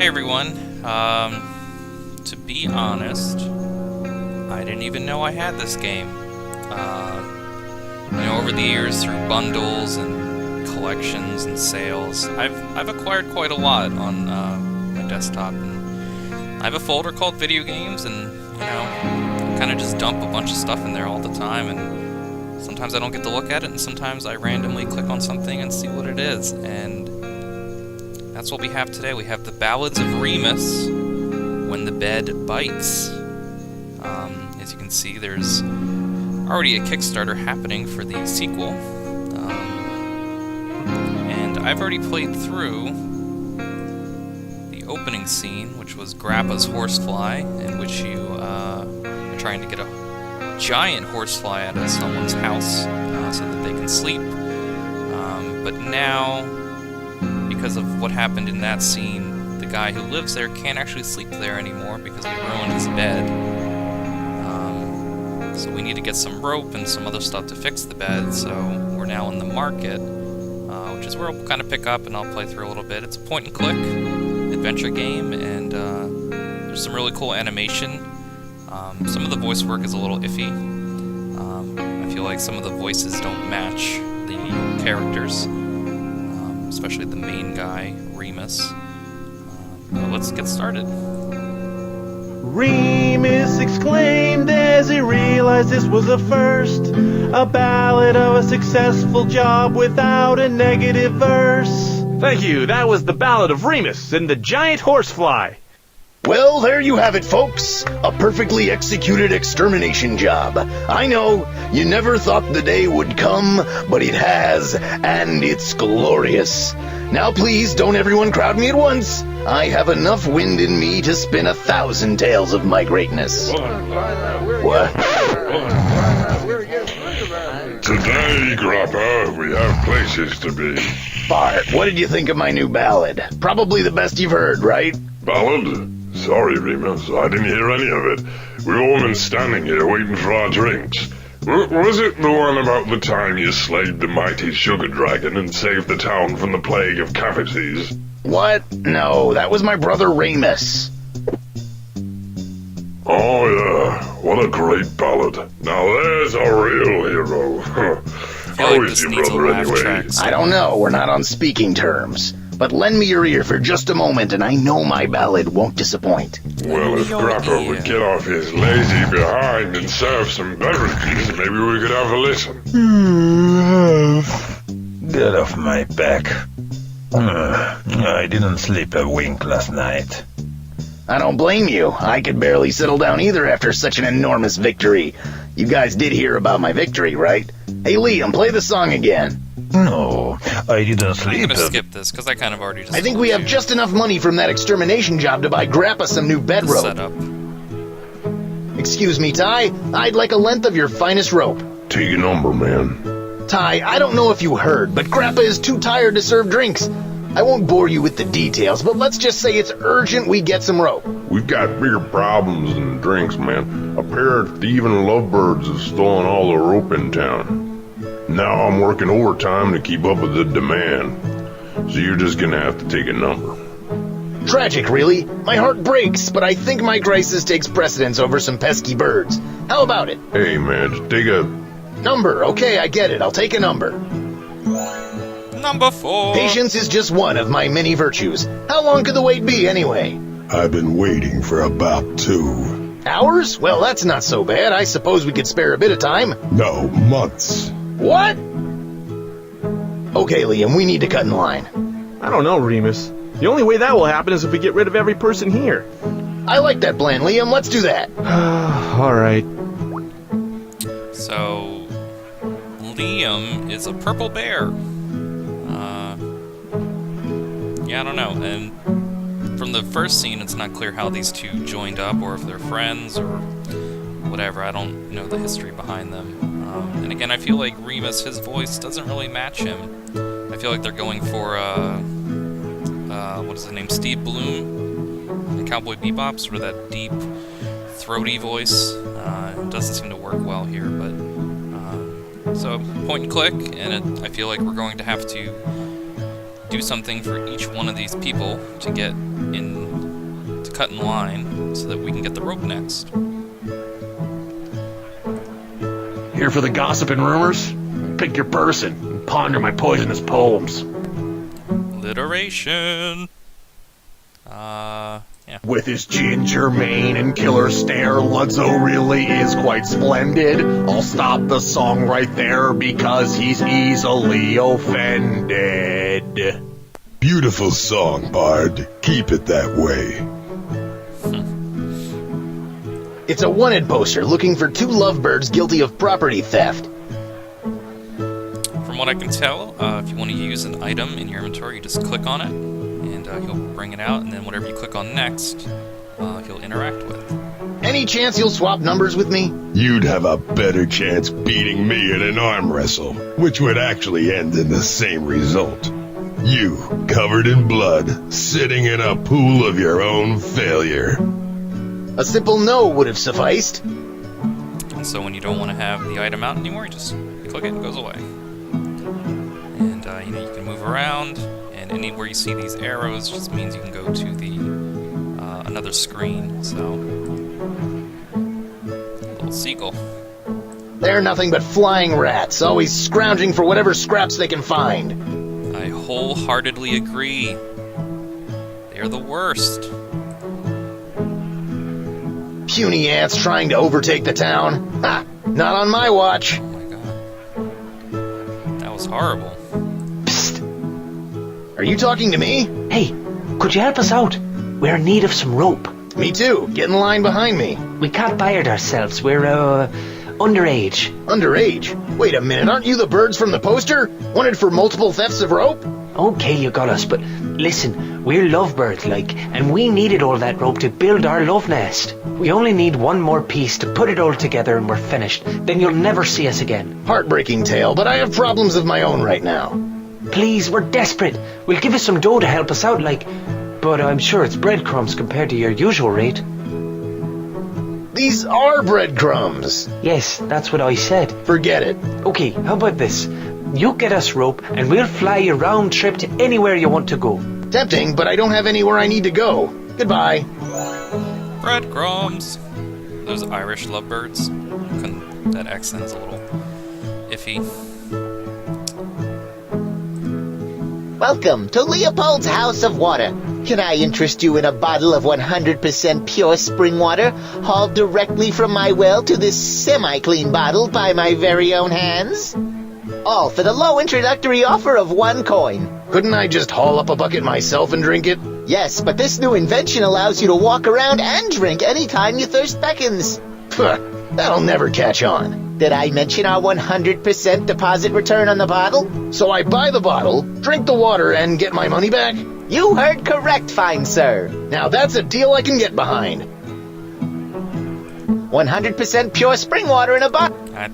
Hey everyone. To be honest, I didn't even know I had this game. Over the years, through bundles and collections and sales, I've acquired quite a lot on my desktop. And I have a folder called Video Games, and I kind of just dump a bunch of stuff in there all the time. And sometimes I don't get to look at it, and sometimes I randomly click on something and see what it is. And that's what we have today. We have the Ballads of Reemus, When the Bed Bites. As you can see, there's already a Kickstarter happening for the sequel. And I've already played through the opening scene, which was Grappa's horsefly, in which you are trying to get a giant horsefly out of someone's house so that they can sleep. But now, because of what happened in that scene, the guy who lives there can't actually sleep there anymore because we ruined his bed. So we need to get some rope and some other stuff to fix the bed, so we're now in the market, which is where we'll kind of pick up and I'll play through a little bit. It's a point-and-click adventure game, and there's some really cool animation. Some of the voice work is a little iffy. I feel like some of the voices don't match the characters. Especially the main guy, Reemus. Let's get started. Reemus exclaimed as he realized this was a first. A ballad of a successful job without a negative verse. Thank you, that was the Ballad of Reemus and the Giant Horsefly. Well, there you have it, folks. A perfectly executed extermination job. I know, you never thought the day would come, but it has, and it's glorious. Now please, don't everyone crowd me at once. I have enough wind in me to spin 1,000 tales of my greatness. What? Today, Grappa, we have places to be. Bart, what did you think of my new ballad? Probably the best you've heard, right? Ballad? Sorry, Reemus, I didn't hear any of it. We've all been standing here waiting for our drinks. Was it the one about the time you slayed the mighty sugar dragon and saved the town from the plague of cavities? What? No, that was my brother Reemus. Oh, yeah. What a great ballad. Now there's a real hero. How is your brother, anyway? I don't know. We're not on speaking terms. But lend me your ear for just a moment, and I know my ballad won't disappoint. Well, if Grappa would get off his lazy behind and serve some beverages, maybe we could have a listen. Get off my back. I didn't sleep a wink last night. I don't blame you. I could barely settle down either after such an enormous victory. You guys did hear about my victory, right? Hey, Liam, play the song again. No, I didn't sleep. I'm gonna skip this, because I kind of already just I think we have just enough money from that extermination job to buy Grappa some new bed rope. Setup. Excuse me, Ty. I'd like a length of your finest rope. Take a number, man. Ty, I don't know if you heard, but Grappa is too tired to serve drinks. I won't bore you with the details, but let's just say it's urgent we get some rope. We've got bigger problems than drinks, man. A pair of thieving lovebirds have stolen all the rope in town. Now I'm working overtime to keep up with the demand. So you're just gonna have to take a number. Tragic, really. My heart breaks, but I think my crisis takes precedence over some pesky birds. How about it? Hey, man, just take a... Number. Okay, I get it. I'll take a number. Number 4. Patience is just one of my many virtues. How long could the wait be, anyway? I've been waiting for about 2. Hours? Well, that's not so bad. I suppose we could spare a bit of time. No, months. What? Okay, Liam, we need to cut in line. I don't know, Reemus. The only way that will happen is if we get rid of every person here. I like that plan, Liam. Let's do that. Alright. So, Liam is a purple bear. Yeah, I don't know. And from the first scene, it's not clear how these two joined up, or if they're friends, or whatever. I don't know the history behind them. And again, I feel like Reemus, his voice doesn't really match him. I feel like they're going for, what is his name, Steve Bloom in Cowboy Bebop, sort of that deep, throaty voice. It doesn't seem to work well here, but, so, point and click, and I feel like we're going to have to do something for each one of these people to get in cut in line so that we can get the rope next. Here for the gossip and rumors? Pick your person and ponder my poisonous poems. Alliteration. Yeah. With his ginger mane and killer stare, Ludzo really is quite splendid. I'll stop the song right there because he's easily offended. Beautiful song, Bard. Keep it that way. It's a wanted poster looking for 2 lovebirds guilty of property theft. From what I can tell, if you want to use an item in your inventory, you just click on it, and he'll bring it out, and then whatever you click on next, he'll interact with. Any chance you'll swap numbers with me? You'd have a better chance beating me in an arm wrestle, which would actually end in the same result. You, covered in blood, sitting in a pool of your own failure. A simple no would have sufficed. And so when you don't want to have the item out anymore, you just click it and it goes away. And you can move around, and anywhere you see these arrows just means you can go to the another screen. So, little seagull. They're nothing but flying rats, always scrounging for whatever scraps they can find. I wholeheartedly agree. They're the worst. Puny ants trying to overtake the town. Ha! Not on my watch. Oh my god. That was horrible. Psst. Are you talking to me? Hey, could you help us out? We're in need of some rope. Me too. Get in line behind me. We can't buy it ourselves. We're, underage. Underage? Wait a minute, aren't you the birds from the poster? Wanted for multiple thefts of rope? Okay, you got us, but listen, we're lovebirds, and we needed all that rope to build our love nest. We only need one more piece to put it all together and we're finished. Then you'll never see us again. Heartbreaking tale, but I have problems of my own right now. Please, we're desperate. We'll give you some dough to help us out, but I'm sure it's breadcrumbs compared to your usual rate. These are breadcrumbs. Yes, that's what I said. Forget it. Okay, how about this? You get us rope, and we'll fly you round trip to anywhere you want to go. Tempting, but I don't have anywhere I need to go. Goodbye. Breadcrumbs. Those Irish lovebirds. That accent's a little iffy. Welcome to Leopold's House of Water. Can I interest you in a bottle of 100% pure spring water, hauled directly from my well to this semi-clean bottle by my very own hands? All for the low introductory offer of 1 coin. Couldn't I just haul up a bucket myself and drink it? Yes, but this new invention allows you to walk around and drink anytime your thirst beckons. That'll never catch on. Did I mention our 100% deposit return on the bottle? So I buy the bottle, drink the water, and get my money back? You heard correct, fine sir. Now that's a deal I can get behind. 100% pure spring water in a bottle. Alright.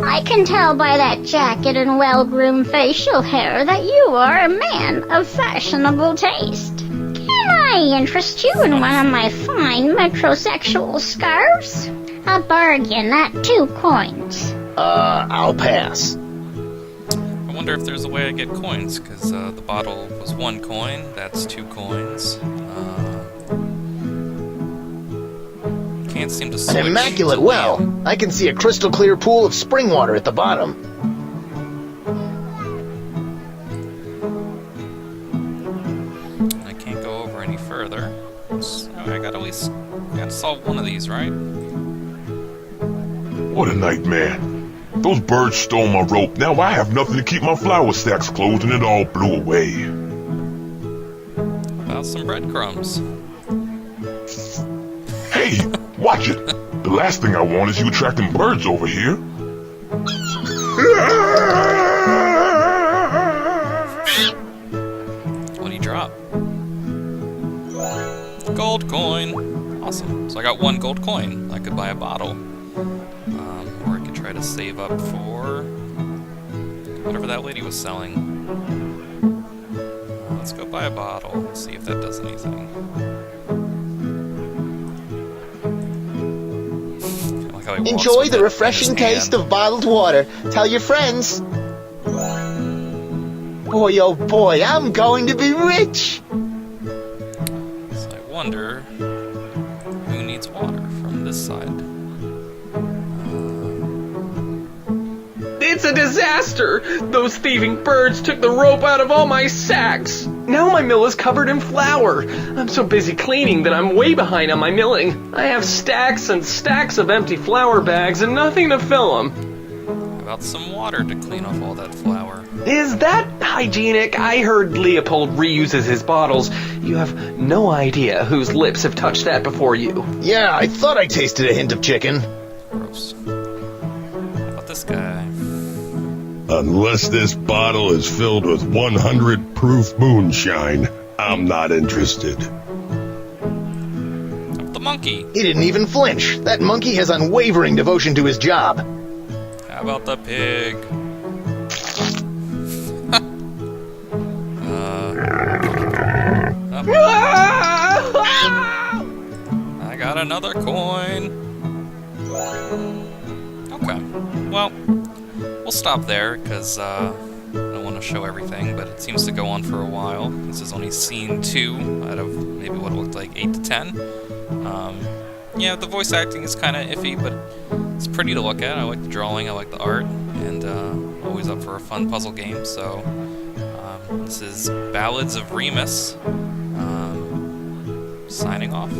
I can tell by that jacket and well-groomed facial hair that you are a man of fashionable taste. Can I interest you in one of my fine metrosexual scarves? A bargain at 2 coins. I'll pass. I wonder if there's a way I get coins, because the bottle was 1 coin, that's 2 coins. Can't seem to switch. An immaculate to well. Liam. I can see a crystal clear pool of spring water at the bottom. I can't go over any further. So I gotta solve one of these, right? What a nightmare. Those birds stole my rope. Now I have nothing to keep my flour stacks closed and it all blew away. About some breadcrumbs. Hey, watch it. The last thing I want is you attracting birds over here. What do you drop? Gold coin. Awesome. So I got 1 gold coin. I could buy a bottle. Or I could try to save up for whatever that lady was selling. Let's go buy a bottle. See if that does anything. I like how he walks Enjoy with the it in refreshing his hand. taste of bottled water. Tell your friends. Boy, oh boy, I'm going to be rich. So I wonder who needs water from this side. It's a disaster! Those thieving birds took the rope out of all my sacks. Now my mill is covered in flour. I'm so busy cleaning that I'm way behind on my milling. I have stacks and stacks of empty flour bags and nothing to fill them. How about some water to clean off all that flour? Is that hygienic? I heard Leopold reuses his bottles. You have no idea whose lips have touched that before you. Yeah, I thought I tasted a hint of chicken. Gross. How about this guy? Unless this bottle is filled with 100 proof moonshine, I'm not interested. The monkey. He didn't even flinch. That monkey has unwavering devotion to his job. How about the pig? I got another coin. Okay. Well, we'll stop there, because I don't want to show everything, but it seems to go on for a while. This is only scene 2 out of maybe what looked like 8 to 10. Yeah, the voice acting is kind of iffy, but it's pretty to look at. I like the drawing, I like the art, and always up for a fun puzzle game. So this is Ballads of Reemus, signing off.